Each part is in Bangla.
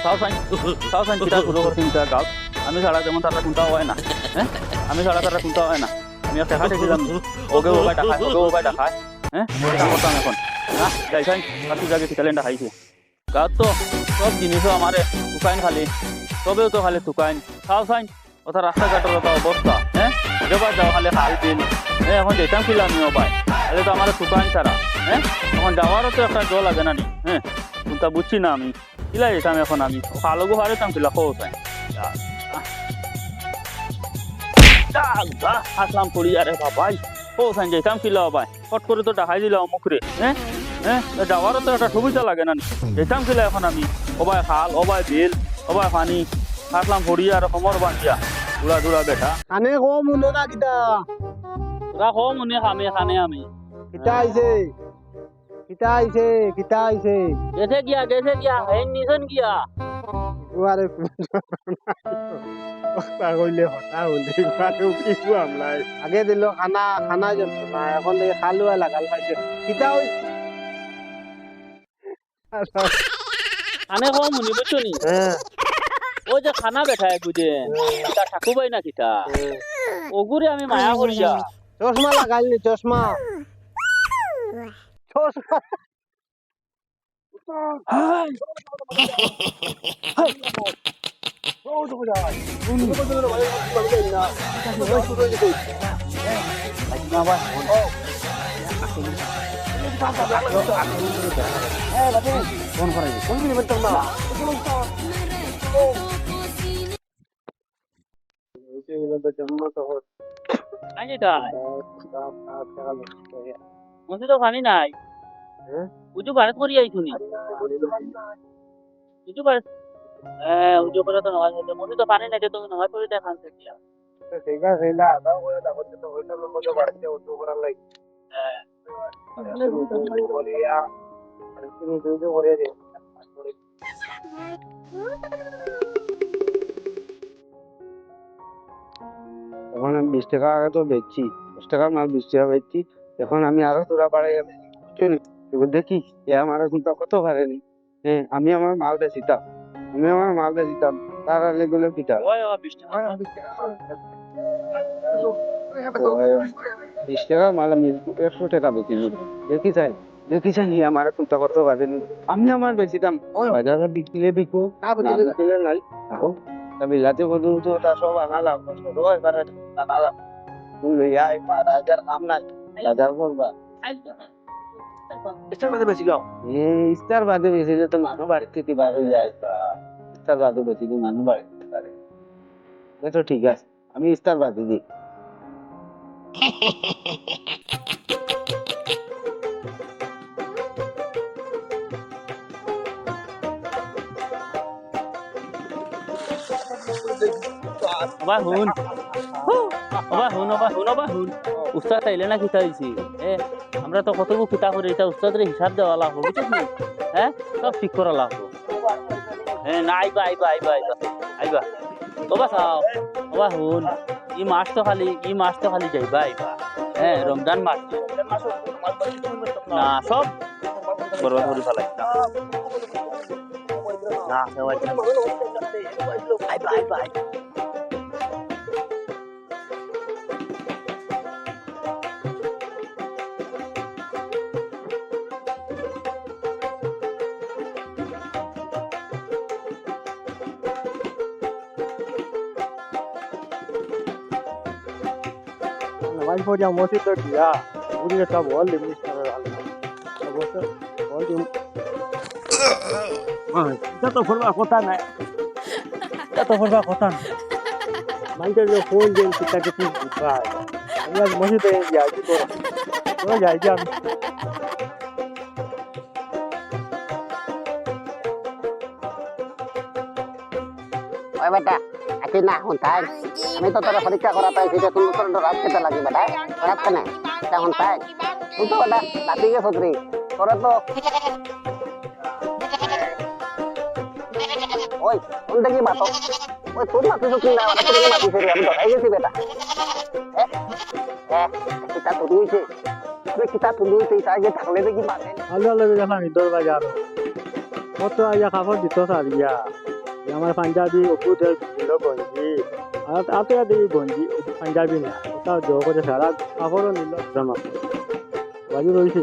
সাউসাইন কিটা শুরু করছি গাঁত আমি ছাড়া যেমন তারা কোনটা হয় না হ্যাঁ আমি ছাড়া তারা কোনটা হয় না আমি একটা দেখা দেখছিলাম ওকে ওবাই ডাকায় হ্যাঁ এটা করতাম এখন না যাইছাই কাছু জাগে টিকালেন্ডা খাইছে গাঁত তো সব জিনিসও আমারে টুকাইন খালি তবেও তো খালি টুকাইন সাউসাইন ওটা রাস্তাঘাটের ওটা অবস্থা হ্যাঁ যেবার যাও খালি খাল বিল হ্যাঁ এখন যেতাম ছিলাম আমি ওবাই তাহলে তো আমার টুকাইন ছাড়া হ্যাঁ এখন যাওয়ারও তো একটা জল লাগে না নি হ্যাঁ কোনটা বুঝছি না আমি কিলা যেতাম এখন আমি খালগো হারেতাম কিলা খোসাই আসলাম পড়ি আরে বাবাই খোসাই যেতাম কিলা বাবাই ফট করে তো ডাকাই দিলাম মুখরে হ্যাঁ হ্যাঁ যাওয়ারও তো একটা সুবিধা লাগে না যেতাম কিলা এখন আমি ওবাই খাল ওবাই বিল ওবাই পানি আসলাম পড়ি আর কমর বাঁধিয়া দূরা দূরা বেটা কানে কম মনে না কিতা ওরা কম মনে খামে খানে আমি কিতা আইছে গেছে গিয়া হেন নিছন গিয়া ওয়ারে কথা কইলে হতা হইলে কানে উঠিছো আমলাই আগে দিল খানা জন্তু না এখন দেখে খালুয়া লাগাল পাইছে কিতা হই খানে কম মনে বুঝছো নি হ্যাঁ ও যে খানা বেঠায় বুঝে তা ঠাকুবাই না কিতা ওগুরে আমি মায়া করিয়া চশমা লাগাইলি চশমা ফোন করাই কোন দিন বেতন না মসি তো পানি নাই উজু ভারত করি আইছু নি উজু ভারত উজু করে তো নয় মসি তো পানি নাই তো নয় করে দেখান দিয়া ঠিক আছে না দাও ওই দাও তো ওইটা মধ্যে বাড়তে ও তো করার লাগি বলিয়া আর তুমি দুটো করে দে এখন আমি 20 টাকা আগে তো বেচছি 10 টাকা মাল 20 টাকা বেচছি এখন আমি আরো তোরা বাড়াই বুঝছি এবার দেখি এ আমার কিন্তু কত পারেনি হ্যাঁ আমি আমার মাল বেচিতাম তার আগে গুলো পিতা 20 টাকা মাল আমি 100 টাকা বেচি দেখি চাই আমার কিন্তু কত পারেনি আমি আমার বেচিতাম বাজারে বিক্রিলে বিকো বিক্রিলে নাই দেখো আমি লাতে বলু তো তা সব আনালাম রয় পারে আনালাম তুই লইয়া একবার হাজার কাম নাই হাজার করবা স্টার বাদে বেশি গাও স্টার বাদে বেশি তো মানুষ বাড়িতে বার হয়ে যায় স্টার বাদে বেশি মানুষ বাড়িতে পারে তো ঠিক আছে আমি স্টার বাদে দিই উস্তাদ তাইলে না কিতা হয়েছি আমরা তো কতগু কিতা করি এটা উস্তাদের হিসাব দেওয়া লাগবো বুঝছিস নি হ্যাঁ সব ঠিক করা লাগবো হ্যাঁ না আইবা ওবা চাও ওবা শুন ই মাস তো খালি যাইবা আইবা হ্যাঁ রমজান মাস না সব বরবাদ করে ফেলাই না আইবা Mas pode almoço e tortilha. O dia tá bom, ele me está dando. Eu gosto. Pode. Mas já tô fora da conta, né? Mas eu vou ver se tá aqui tudo bem. Mas muito bem, já de boa. Não já. ওই বেটা আছি না এখন তাই আমি তো তোরা পরীক্ষা করা পাইছি যে তুমি তোর রাত খেতে লাগি বেটা রাত কেন এখন তাই তুই তো বেটা রাতি গেছ তুই তোরা তো ওই কোন দেখি মাতো ওই তোর মাতি তো কিনা আমার তোর মাতি ফেরি আমি ধরাই গেছি বেটা কিতা তুই হইছে তুই কিতা তুই হইছে আগে থাকলে দেখি মানে আলো আলো জানা ইন্দোর বাজার কত আয়া খাবার দিত সারিয়া আমার পাঞ্জাবি ওষুধের ছিল গঞ্জি আর তাতে দিই গঞ্জি পাঞ্জাবি না ওটা জো করে সারা কাপড়ও নিল জমা বাজু রয়েছে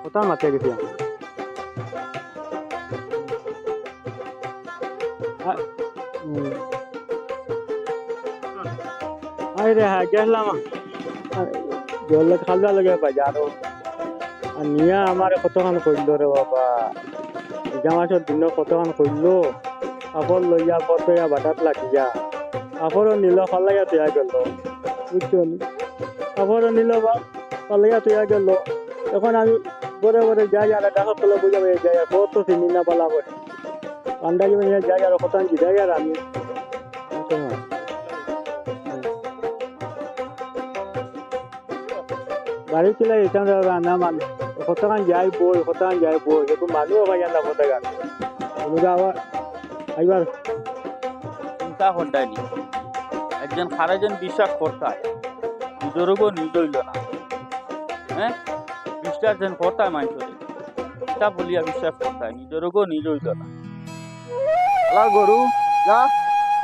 ওটা মাতে গেছি আমি আরে হ্যাঁ গেলাম জল খালবা লাগে বাজারও আর নিয়া আমার কতক্ষণ করলো রে বাবা জামাসের দিন কতক্ষণ করলো কাপড় লইয়া কতয়া বাটাত লাগিয়া কাপড়ও নিল ফালাইয়া তৈয়া গেল বুঝছো নি কাপড়ও নিল বা ফালাইয়া তৈয়া গেল এখন আমি বরে বরে যাই আর ডাকাত তলে বুঝাবে যাই আর কত চিনি না পালা করে আন্দাজ নিয়ে যাই আর কত যাই আর আমি গাড়ি চলাই এখানে রান্না মানে কতক্ষণ যাই বই কতক্ষণ যাই বই একটু মানুষ ভাই না বলতে গেল আবার একবার চিন্তা করতাইনি একজন খারাজন বিশ্বাস করতায় নিজেরও নিজ হইল না হ্যাঁ বিশ্বাস যেন করতায় মানুষের এটা বলিয়া বিশ্বাস করতায় নিজেরও নিজ হইল না আলা গরু যা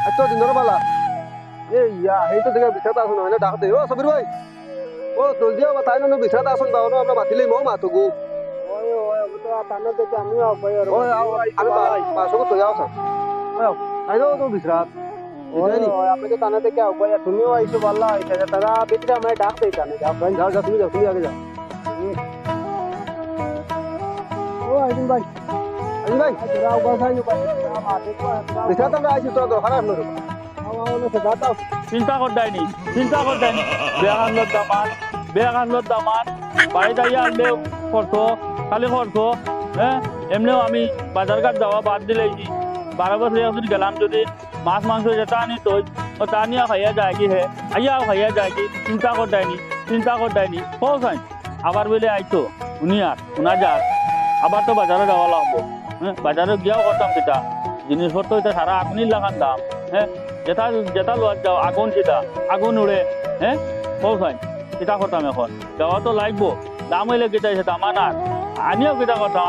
এত দিনের বেলা ইয়া এই তো দেখে বিছাতে আসুন হয় না ডাকতে ও সবির ভাই ও তোল দিয়া বা তাই না বিছাতে আসুন দাও না আমরা বাতিলে মো মা তো গু পাঁচশো তো যাও তাই না তো বিছরাত আপনাকে তানা থেকে তুমিও আইসো বললা তারা বেশি আমরা ডাক দেই তানে যাও যাও তুমি যাও তুমি আগে যাও ও আইদিন ভাই আইন ভাই তোরা উগা খাই নো ভাই বিছরাত আমরা আইছি তো খারাপ নরো চিন্তা করতাইনি বেগানলোর দামান বাড়ি যাইয়া আনলেও করতো খালি করতো হ্যাঁ এমনিও আমি বাজারঘাট যাওয়া বাদ দিলেই 12 বছর যদি গেলাম যদি মাছ মাংস যেটা আনি তো তা নিয়ে খাইয়া যায় কি হে আইয়াও খাইয়া যায় কি চিন্তা করতাইনি পৌঁছাই আবার বলে আইতো উনা যাক আবার তো বাজারে যাওয়া লাগবো হ্যাঁ বাজারে গিয়াও করতাম সেটা জিনিসপত্র এটা সারা আগুনই লাগান দাম হ্যাঁ যেটা লোয়ার যাও আগুন উড়ে হ্যাঁ পৌঁছাই কিতা করতাম এখন যাওয়া তো লাগবো দাম হইলে কেটাই সেটা আমার আর আনিও কিতা করতাম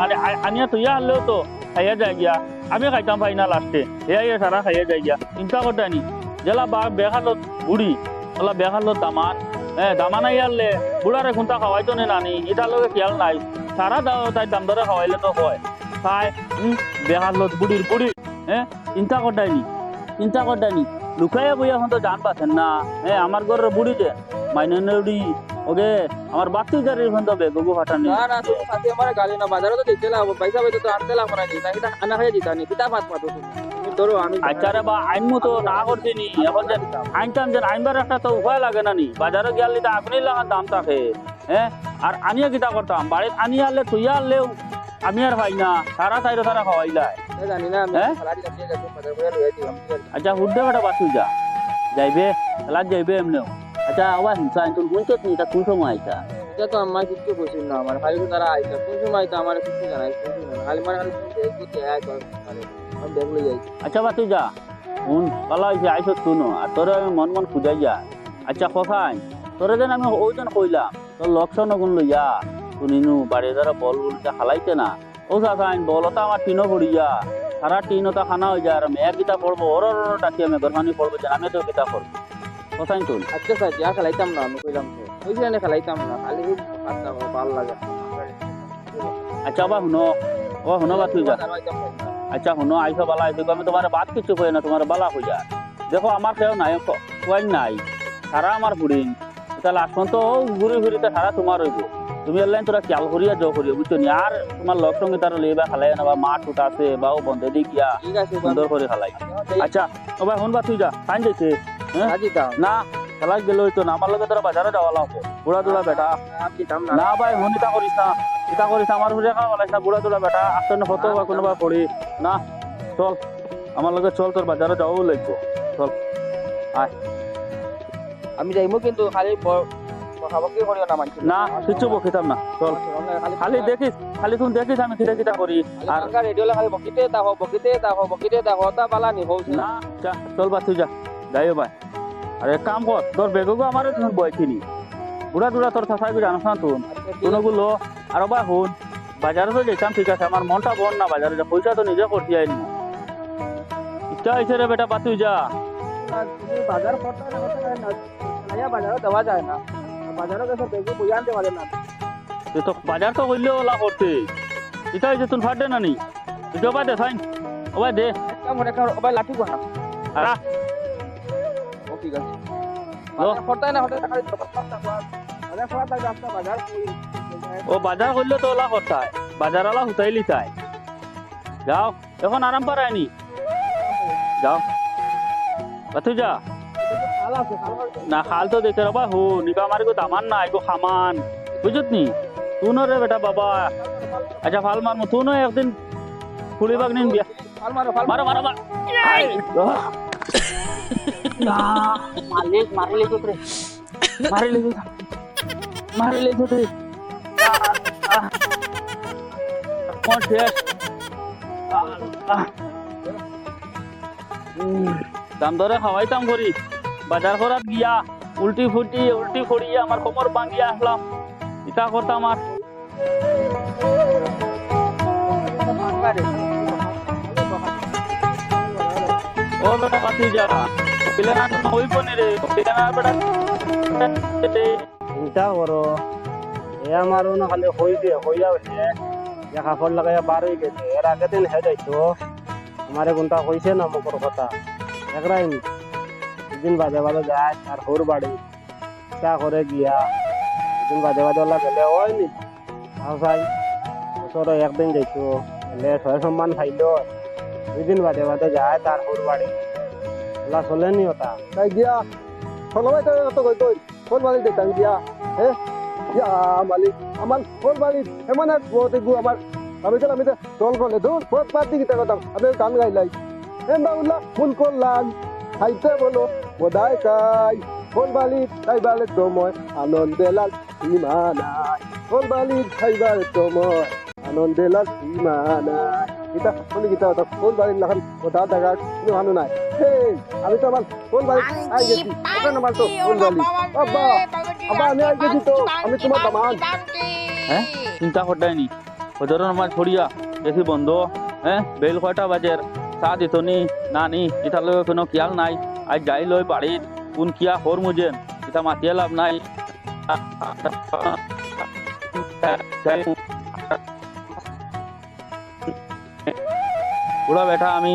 আনিয়া তুইয়া আনলেও তো খাইয়া যায় গিয়া আমি খাইতাম পাই না লাস্টে এ সারা খাইয়া যায় গিয়া চিন্তা করতানি জেলা বেখালত বুড়ি ওলা বেখালত দামান হ্যাঁ দামান আই আনলে বুড়ারে খুঁটা খাওয়াইতো নে নানি এটার লগে খেয়াল নাই সারা দাও তাই দাম ধরে খাওয়াইলে তো হয় খাই বেখালত বুড়ি হ্যাঁ চিন্তা করতানি লুকাইয়া বইয়া এখন তো জান পাচ্ছেন না হ্যাঁ আমার ঘরের বুড়ি যে মাইনরি ওকে আমার বাতি জারির এখন তো বেগু ফাটানি না না তুমি সাথে আমার গালি না বাজারে তো দেখতে লাগবো পয়সা পাইতো তো আনতে লাগবো না তাই আনা খাইয়া দিতা নি কিতা পাত পাতো তুমি ধরো আমি আচ্ছা রে বা আইনমু তো না করছি নি এখন যে আইনতাম যে আইনবার একটা তো উপায় লাগে না নি বাজারে গেলে তো আপনি লাগান দাম থাকে হ্যাঁ আর আনিয়া কিতা করতাম বাড়িতে আনিয়া আনলে তুইয়া আনলেও আমি আর ভাই না সারা তাইরো তারা খাওয়াইলাই জানি না আমি সালাদি কাটিয়ে যাচ্ছি বাজার করে লয়ে দিলাম আচ্ছা হুদ্দে বেটা বাসু যাইবে খেলার যাইবে এমনিও আচ্ছা আবার হিংসা তোর গুনছো তুমি তা কোন সময় আইতা এটা তো আমার কিছু বসিস না আমার খালি তো তারা আইতা কোন সময় আইতা আমার কিছু জানাই খালি মানে খালি দেখতে আয় তো আমি দেখলে যাই আচ্ছা বাসু শুন পালা হয়েছে আইসত শুনো আর তোরে আমি মন খুঁজাই যা আচ্ছা কথাই তোরে যেন আমি ওইজন কইলাম তোর লক্ষণ গুণ লইয়া শুনিনু বাড়ি দ্বারা বল বলতে খালাইতে না ও চাচাইন বলতা আমার টিনও পড়িয়া সারা টিনতা খানা হয়ে যায় আর আমি এক গীতা পড়বো ওর ডাকি আমি গরমানি পড়বো যে আমি তো গীতা পড়বো কথাই তুল আচ্ছা স্যার যা খেলাইতাম না আমি কইলাম তো ওই জন্য খেলাইতাম না খালি ভালো লাগে আচ্ছা আবার শুনো বা তুই যা আচ্ছা শুনো আইসো বালা আইসো আমি তোমার বাদ কিছু কই না তোমার বালা হয়ে যায় দেখো আমার কেউ নাই কোয়াই নাই সারা আমার বুড়ি তাহলে আসন তো ঘুরি সারা তোমার হইব তুমি এলাইন তোরা খেয়াল করিয়া যাও করিয়া বুঝছো নি আর তোমার লগ সঙ্গে তার লেবা খালাই না বা মাঠ উঠা আছে বা ও বন্ধে দি গিয়া সুন্দর করে খালাই আচ্ছা ও ভাই শুনবা তুই যা টাইম দিছে না খেলা গেলে হইতো না আমার লগে তোরা বাজারে যাওয়া লাগবো বুড়া দুড়া বেটা না ভাই শুন ইটা করিস না আমার ঘুরে খাওয়া না বুড়া দুড়া বেটা আসতে না হতো বা কোনোবা পড়ি না চল আমার লগে চল তোর বাজারে যাওয়াও লাগবো চল আয় আমি যাইমু কিন্তু খালি বকাবকি করিও না মানছি না কিছু বকিতাম না চল খালি দেখিস আমি কিটা করি আর রেডিও খালি বকিতে দেখো তা বালা নি হউছ না যা চল বা তুই যা যাইও ভাই আর এক কাম কর তোর বেগগো আমারে তুমি বইছিনি বুড়া দুড়া তোর সাসাই করে আনছ না তুন কোনগুলো আর ভাই হুন বাজারে তো যেতাম ঠিক আছে, আমার মনটা বন না বাজারে যা, পয়সা তো নিজে করতে আইনি। ইচ্ছা হয়েছে রে বেটা, পাতুই যা। বাজার করতে না বাজারও দেওয়া যায় না, বাজারও গেছে বেশি পয়সা আনতে পারে না। তুই তো বাজার তো করলে ওলা করতে, ইচ্ছা হয়েছে তুই ফাটে না নি, তুই ওবাই দে সাইন, ওবাই দে। মনে কর ওবাই লাঠি বানা আর ও ঠিক আছে লো। বাজার করতে না হতে টাকা দিতে বাজার করা থাকবে আপনার বাজার ও বাজার করলে তো ওলা করতে হয়, বাজার ওলা হুতাইলি চাই। যাও এখন আরাম পারায়নি, যাও পাতুই যা। খাল আছে, খাল না খাল তো দেখে রবা হো নিকা আমার গো দামান না এগো খামান বুঝত নি তুই রে বেটা বাবা। আচ্ছা ফাল মারমু তুই না একদিন ফুলি বাগ নিন বিয়া ফাল মারো ফাল মারো মারো মারো। আই, মালিক মারিলে তো রে, মারিলে তো, মারিলে তো রে। কোন শেষ দাম দরে খাওয়াইতাম করি, বাজার করাত গিয়া উল্টি ফুটিয়ে আমার কোমর ভাঙিয়া আসলাম, ইটা করতাম আর। ও বেটা পাতি যা পিলে না ওই বনে রে, পিলে না বেটা চিন্তা করো, এ আমারও না খালি হই দিয়ে হইয়া হইলে কাপড় লাগাইয়া বার হয়ে গেছে। এর আগের দিন হে যাইতো আমারে কোনটা হয়েছে না মুখর কথা একরাই দুদিন বাদে বাদে যায় আর হোর বাড়ি চা করে গিয়া দুদিন বাদে বাদে ওলা গেলে হয়নি ভাই বছরে একদিন যাইতো এলে ছয় সম্মান খাইল, 2 দিন বাদে বাদে যায় তার হোর বাড়ি ওলা চলেনি ওটা তাই গিয়া ফলবাই তো কই কই কোন মালিক দেখতাম গিয়া হ্যাঁ ইয়া মালিক আমার কোন মালিক এমন এক বহুত গু আমার আমি তো জল করলে দূর বহুত পাতি গিতা করতাম আমি গান গাইলাই এ বাউলা ফুল করলাম খাইতে বলো বোধাই কাই কোন মালিক খাইবালে সময় আনন্দে লাল সীমা নাই, কোন মালিক খাইবার সময় আনন্দে লাল সীমা নাই। গীতা কোন গীতা কথা কোন বাড়ির লাখান বোধা দেখা কোনো হানো নাই। আমি তো আমার কোন বাড়ি আই গেছি ওখানে আমার তো কোন বাড়ি আব্বা আব্বা আমি আই গেছি তো আমি তোমার দামান। হ্যাঁ চিন্তা করতাইনি ওদের আমার ছড়িয়া দেখি বন্ধ। হ্যাঁ বেল কয়টা বাজের চা দিত নি না নি ইটার লগে কোনো খেয়াল নাই। আজ যাই লই বাড়ির কোন কিয়া হর মুজেন এটা মাতিয়ে লাভ নাই। বুড়া বেটা আমি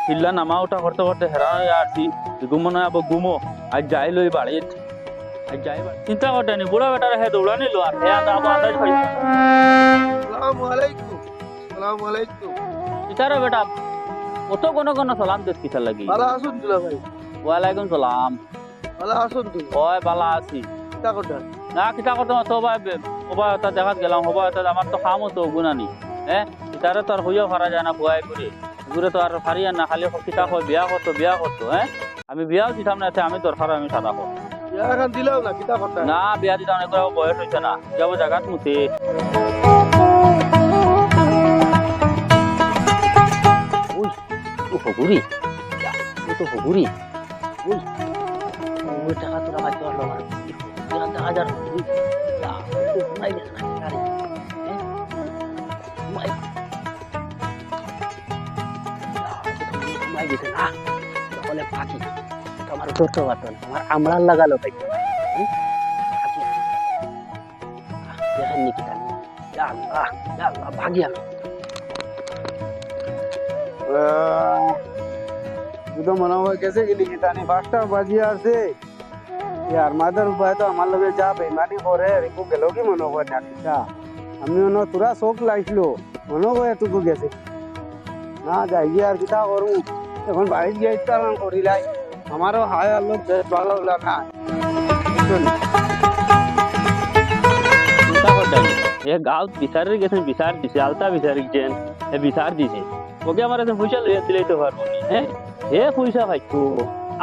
চিল্লা নামা ওঠা করতে করতে হেরান হয়ে আসছি, ঘুমো না আবার ঘুমো। আজ যাই লই বাড়ির, আজ যাই চিন্তা করতেনি বুড়া বেটার হে দৌড়া নিল আর হে আন্দাজ পাই আসসালামু আলাইকুম আসসালামু আলাইকুম ইতারে বেটা কত কোন কোন সালাম দিস কিসা লাগি। ভালো আছেন দুলা ভাই? ওয়ালাইকুম সালাম। ভালো আছেন তুমি? ওই বালা আছি। কিতা করতেন? না কিতা করতে তো ভাই ওবা এটা দেখাত গেলাম হবা এটা আমার তো খামো তো গুনানি। হ্যাঁ ইতারে তো আর হইয়া ফারা যায় না বুয়াই করে এগুলো তো আর ফারিয়া না, খালি কিতা হয় বিয়া করতো। হ্যাঁ আমি বিয়াও দিতাম না, আমি দরকার আমি সাদা কর বিয়া এখন দিলেও না কিতা করতেন? না বিয়া দিতাম না, এগুলো বয়স হয়েছে না, যাবো জায়গাত মুতে। হগুরি তো হগুরি ওই টাকা তোরা বাঁচতে পারলো না, 1000 ঘুমাই গেছে না গাড়ি ঘুমাই গেছে না বলে পাখি তোমার ধরতে পারতো না, আমার আমরার লাগালো পাই দেখেন নাকি ভাগিয়া তো মনে হয় গেছে গেলি গীতানি 5টা বাজিয়ে আছে আর মাদার উপায় তো আমার লগে যা বেমানি করে রিকু গেল কি মনে হয় না কিতা আমি মনে তোরা চোখ লাইছিল মনে হয় এটুকু গেছে না যাই গিয়ে আর কিতা করু এখন বাড়ি গিয়ে ইস্তারাম করিলাই আমারও হায় আল্লাহ বেশ ভালো হলো না চিন্তা করতেন এ গাঁও বিচারের গেছেন, বিচার দিছে আলতা বিচার গেছেন এ বিচার দিছে ওকে আমার এখন পয়সা লইয়া দিলেই তো পারবো নি। হ্যাঁ হে পয়সা পাইতো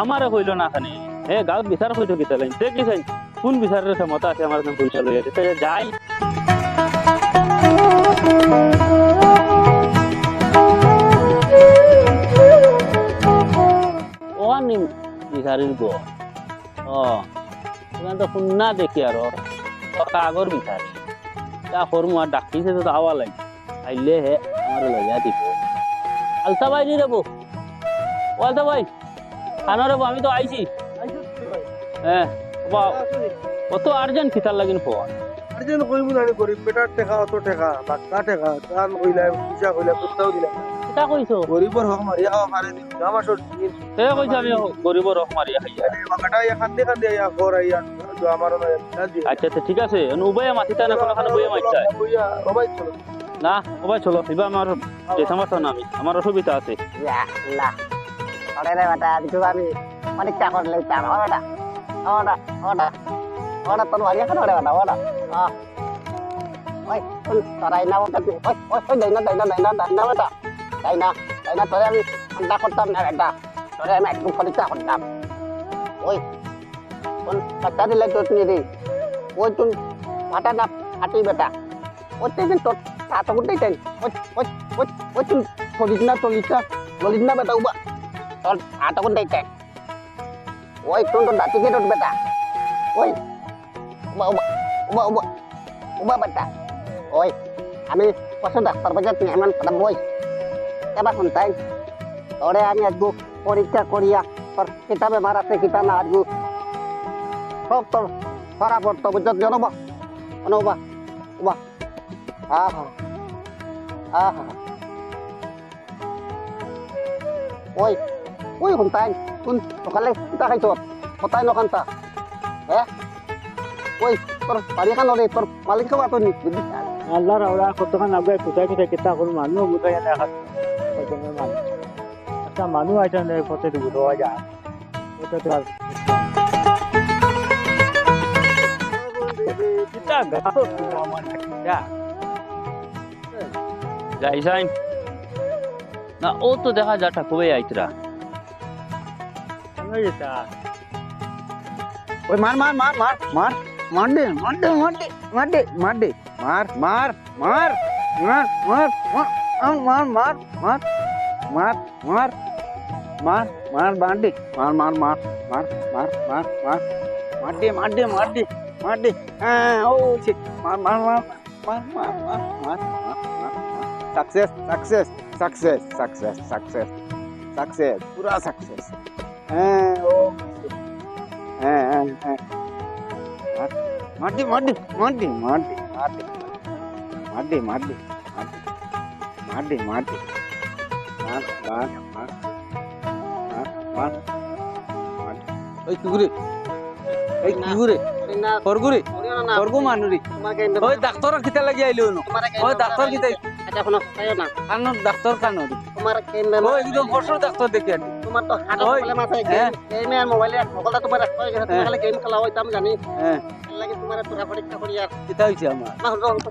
আমারে কইলো না খানে হে গাঁও বিচার কইতো কিতা লাইন দেখিছেন কোন বিচারের ক্ষমতা আছে আমার এখন পয়সা লইয়া দিতে যাই। ওখানে বিচারির গো ওখানে তো শুননা দেখি আর আগর বিচারি তা করমু আর ডাকিছে তো আওয়া লাগে আইলে হে আমার লইয়া দিব আলতা ভাই নি দেবো ও আলতা ভাই খানা দেবো আমি তো আইছি হ্যাঁ অত আর্জেন্ট খিতার লাগিন পাওয়া আর্জেন্ট কইব না গরিব বেটার টাকা অত টাকা বাক্কা টাকা দান কইলা পয়সা কইলা প্রস্তাব দিলা কিতা কইছো গরিবর হক মারিয়া খাওয়া পারে গামাসর তে কইছো আমি গরিবর রক মারিয়া খাইয়া বাকাটা ইয়া খান্দে খান্দে ইয়া ঘর আইয়া তো আমারও না আচ্ছা আচ্ছা ঠিক আছে উভয়ে মাতিতা না কোনো খানে বইয়ে মাইতা বইয়া সবাই চলো না সবাই চলো এবার আমার যে সমস্যা না আমার অসুবিধা আছে ইয়া আল্লাহ ওরে রে বেটা আজকে আমি পরীক্ষা করে লইতাম ওটা ওটা ওটা ওটা তোর বাড়ি এখন ওরে বেটা ওটা ওই তোরাই না ওটা ওই ওই দেই না বেটা তাই না তোরে আমি ঠান্ডা করতাম না বেটা তোরে আমি একটু পরীক্ষা করতাম ওই কোন বাচ্চা দিলে তো তুমি রে ওই তুই ফাটা না ফাটি বেটা ওই তুই তোর হাতে উঠেই তাই ওই তুই চলিস না বেটা উবা তোর হাতে উঠেই তাই ওই তুই তোর দাঁতি কেটে বেটা ওই উবা বেটা ওই আমি পছন্দ ডাক্তার বাজার তুই এমন কথা বই এবার শুনতাই ওরে আমি একটু পরীক্ষা করিয়া তোর কিতাবে মারাতে কিতা না আজগু সব তোর ধরা পড়তো বুঝত জানবা অনুবা উবা আহা আহা ওই ওই শুনতাই শুন সকালে কিতা খাইছ সতাই নখান্তা হ্যাঁ ওই তোর বাড়ি খান রে তোর মালিক খাবা তো নি আল্লাহ রাওলা কতখান আগে কোথায় কোথায় কিতা করুন মানুষ মুখাই না হাত মানুষ একটা মানুষ আইসা নেই পথে দিব দেওয়া যায় ওটা তো আর কিতা গাও আমার কিতা যাইছাইন না ও তো দেখা যা ঠাকুরই আইতরা আমি যেটা ওই মার মার মার মার মার মার দে মার দে মার দে মার দে মার দে মার মার মার মার মার মার মার মার মার মার মার মার মার দে মার মার মার মার মার মার মার মার দে মার দে মার দে মার দে হ্যাঁ ও শিট মার মার মার মার মার মার মার মার success success success success success success পুরা সাকসেস হ্যাঁ ও হ্যাঁ হ্যাঁ হ্যাঁ মারদি মারদি মারদি মারদি মারদি মারদি মারদি মারদি মারদি মার মার মার মার মার ওই কুকুরে এই কুকুরে করগুরে করগু মানুরি ওই ডাক্তার কিতা লাগি আইলো ন ওই ডাক্তার কিতা আচ্ছা কোনো তাইও না কানো ডাক্তার কানো তোমার কেন ও একদম বড় ডাক্তার দেখি আনি তোমার তো হাড় ওই, প্রবলেম আছে হ্যাঁ। গেম আর মোবাইলে সকলটা তোমার রাখতে হয়ে গেছে তুমি হ্যাঁ। খালি গেম খেলা হইতাম জানি হ্যাঁ লাগে তোমার তোরা পরীক্ষা করি আর কিতা হইছে আমার না হলো তো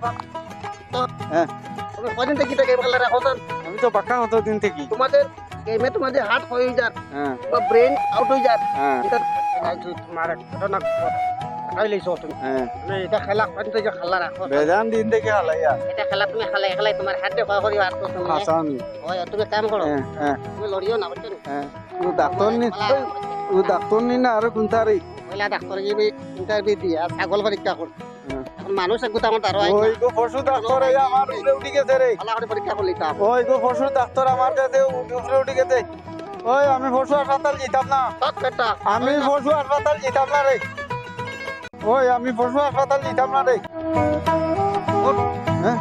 হ্যাঁ। তুমি কদিন থেকে কিটা গেম খেলা রাখো আমি তো পাক্কা হতো দিন থেকে তোমাদের গেমে তোমাদের হার্ট হয়ে যায় হ্যাঁ বা ব্রেন আউট হয়ে যায় হ্যাঁ এটা তোমার ঘটনা খাই লাইছো তুমি হ্যাঁ মানে এটা খেলা কদিন থেকে খেলা রাখো বেজান দিন থেকে হালাইয়া এটা খেলা তুমি খেলাই খেলাই তোমার হার্টে ভয় করি আর তো তুমি আসামি ওই তুমি কাম করো হ্যাঁ হ্যাঁ তুমি লড়িও না বুঝছো হ্যাঁ ও ডাক্তার নি ও ডাক্তার নি না আর কোনটারে পয়লা ডাক্তার গিয়ে ইন্টারভিউ দিয়া ছাগল পরীক্ষা কর হ্যাঁ। এখন মানুষ একটু আমার তারও ওই গো পশু ডাক্তার এই আমার উপরে উঠে গেছে রে ভালো করে পরীক্ষা করলি তা ওই গো পশু ডাক্তার আমার কাছে উপরে উঠে গেছে ওই আমি পশু হাসপাতাল যেতাম না সব বেটা আমি পশু হাসপাতাল যেতাম না রে ওই আমি পশু হাসপাতাল যেতাম না রে হ্যাঁ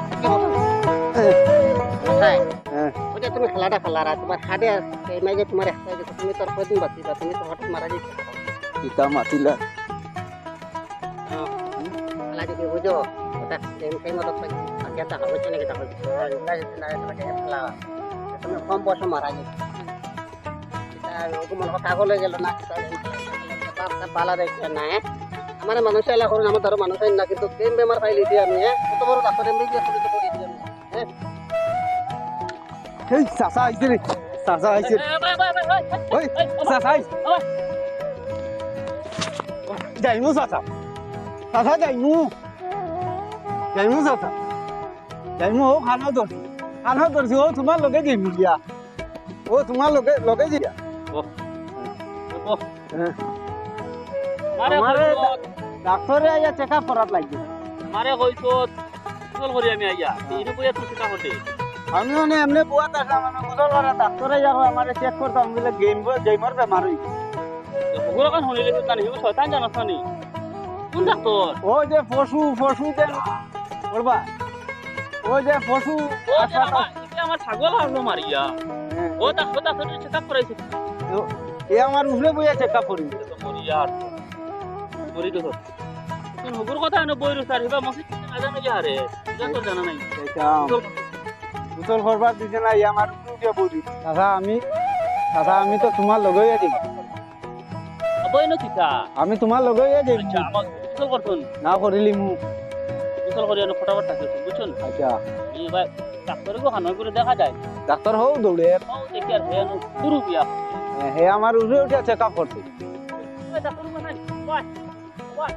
কোথায় হ্যাঁ ওই যে তুমি খেলাটা খেলারা তোমার হাড়ে এই মাঝে তোমার একটা যে তুমি তোর কদিন বাঁচিবা তুমি তো হঠাৎ মারা যেতে পিতা মাতিলা খেলা যদি বুঝো ওটা সেই মতো আজ্ঞাটা হবে নাকি তা হবে খেলা তুমি কম বয়সে মারা যেতে ওগুলো কথা বলে গেল না পালা দেখছে না আমার মানুষ এলা করুন আমার ধরো মানুষ না কিন্তু কেম বেমার পাইলি দিয়ে আমি কত বড় ডাক্তার এমনি গিয়ে করে দিই আমি এই চাচা আইছে রে চাচা আইছে ওই চাচা আইছে যাইমু চাচা চাচা যাইমু যাইমু চাচা যাইমু ও খানা ধরছি ও তোমার লগে যাইমু দিয়া ও তোমার লগে দিয়া মারে আমারে কইছো ডাক্তারে আইয়া চেকআপ করাত লাগবে মারে কইছো গোসল করি আমি আইয়া এইরকম বইয়া তুই চিন্তা করতে আমি মানে এমনি বুয়াত আসলাম আমি গোসল করা ডাক্তারে যাবো আমার চেক করতাম বলে গেমর বেমার হইছে ওগুলো কান শুনিলে তো জানি হিবো শয়তান জানাস না নি কোন ডাক্তার ওই যে পশু দেন করবা ওই যে পশু ও যে আমার ছাগল আসলো মারিয়া ও ডাক্তার চেক আপ করাইছে এ আমার উঠলে বইয়া চেক আপ করি তো মরিয়া মরি তো কোন হুকুর কথা না বইরু স্যার হিবা মসজিদ না জানো কি আরে এটা তো জানা নাই গোসল করবার দিছে না আমার উঠে বলি দাদা আমি তো তোমার লগই আছি বই না কিতা আমি তোমার লগই আছি আচ্ছা আমার গোসল করছুন না করিলি মু গোসল করি আনো ফটাফট থাকে বুঝছুন আচ্ছা এই ভাই ডাক্তারে কো হানয় করে দেখা যায় ডাক্তার হও দৌড়ে ও দেখি আর হেন পুরো বিয়া হে আমার উঠে উঠে চেক আপ করছে ডাক্তার বানাই বাই বাই